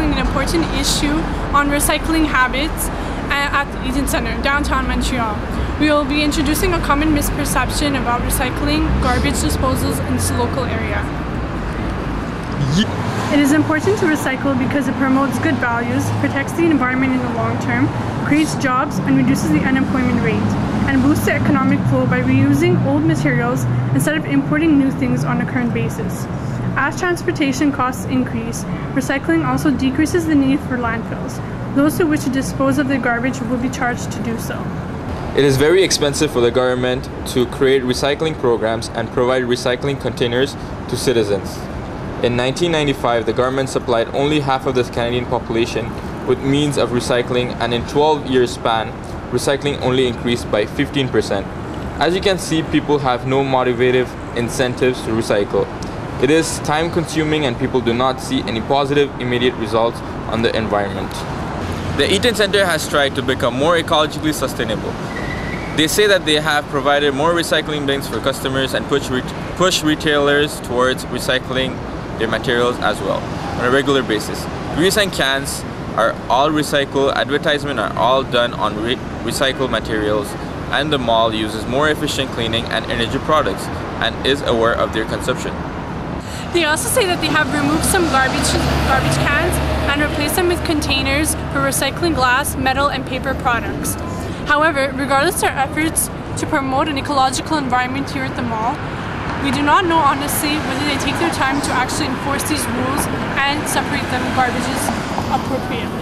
tackling an important issue on recycling habits at the Eaton Centre, downtown Montreal. We will be introducing a common misperception about recycling garbage disposals in this local area. It is important to recycle because it promotes good values, protects the environment in the long term, creates jobs, and reduces the unemployment rate, and boosts the economic flow by reusing old materials instead of importing new things on a current basis. As transportation costs increase, recycling also decreases the need for landfills. Those who wish to dispose of their garbage will be charged to do so. It is very expensive for the government to create recycling programs and provide recycling containers to citizens. In 1995, the government supplied only half of the Canadian population with means of recycling, and in 12-year span, recycling only increased by 15%. As you can see, people have no motivative incentives to recycle. It is time-consuming and people do not see any positive immediate results on the environment. The Eaton Centre has tried to become more ecologically sustainable. They say that they have provided more recycling bins for customers and push retailers towards recycling their materials as well on a regular basis. Grease and cans are all recycled, advertisements are all done on recycled materials, and the mall uses more efficient cleaning and energy products and is aware of their consumption. They also say that they have removed some garbage cans and replaced them with containers for recycling glass, metal, and paper products. However, regardless of their efforts to promote an ecological environment here at the mall, we do not know honestly whether they take their time to actually enforce these rules and separate them garbages appropriately.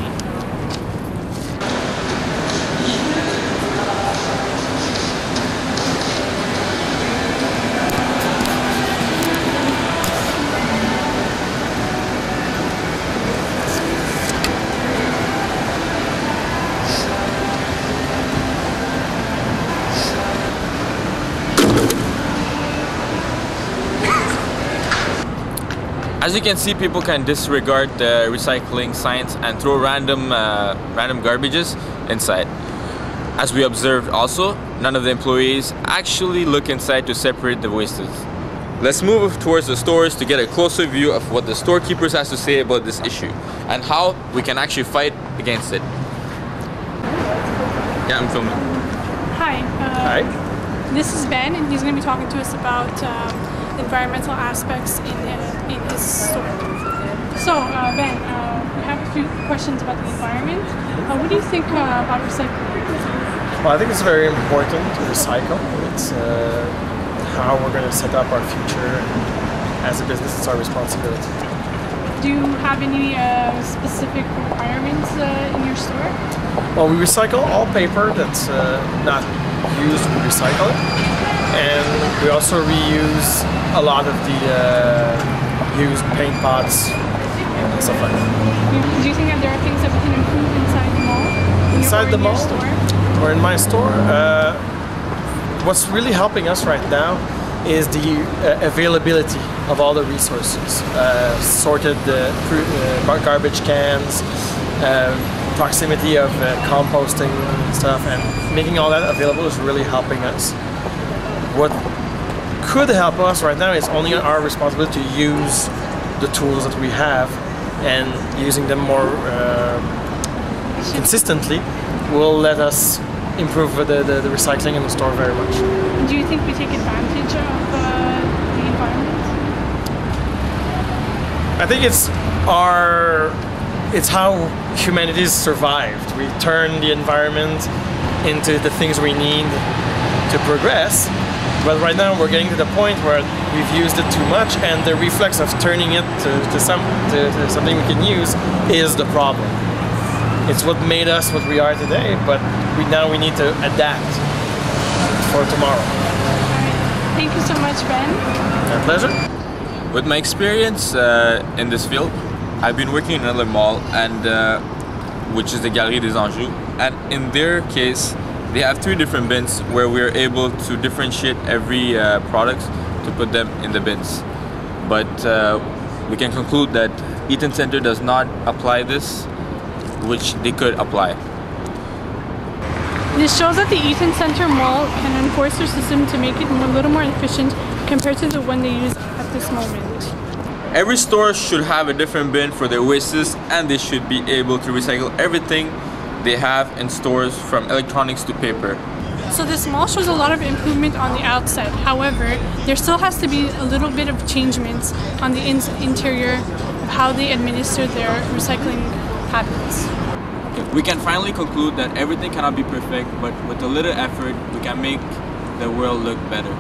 As you can see, people can disregard the recycling signs and throw random garbages inside. As we observed also, none of the employees actually look inside to separate the wastes. Let's move towards the stores to get a closer view of what the storekeepers has to say about this issue and how we can actually fight against it. Yeah, I'm filming. Hi. Hi. This is Ben, and he's going to be talking to us about environmental aspects in his store. So, Ben, we have a few questions about the environment. What do you think about recycling? Well, I think it's very important to recycle. It's how we're going to set up our future, and as a business, it's our responsibility. Do you have any specific requirements in your store? Well, we recycle all paper that's not used, we recycle it. And we also reuse a lot of the used paint pots and stuff like that. Do you think that there are things that we can improve inside the mall? Inside the mall? Store? Or in my store? What's really helping us right now is the availability of all the resources. Sorted garbage cans, proximity of composting stuff, and making all that available is really helping us. What could help us right now is only our responsibility to use the tools that we have, and using them more consistently will let us improve the recycling in the store very much. Do you think we take advantage of the environment? I think it's how humanity's survived. We turn the environment into the things we need to progress. But right now we're getting to the point where we've used it too much, and the reflex of turning it to something we can use is the problem. It's what made us what we are today, but now we need to adapt for tomorrow. Thank you so much, Ben. My pleasure. With my experience in this field, I've been working in another mall, and which is the Galerie des Anjou, and in their case, they have 3 different bins where we are able to differentiate every product to put them in the bins. But we can conclude that Eaton Centre does not apply this, which they could apply. This shows that the Eaton Centre Mall can enforce their system to make it a little more efficient compared to the one they use at this moment. Every store should have a different bin for their wastes, and they should be able to recycle everything they have in stores, from electronics to paper. So this mall shows a lot of improvement on the outside. However, there still has to be a little bit of changements on the interior of how they administer their recycling habits. We can finally conclude that everything cannot be perfect, but with a little effort, we can make the world look better.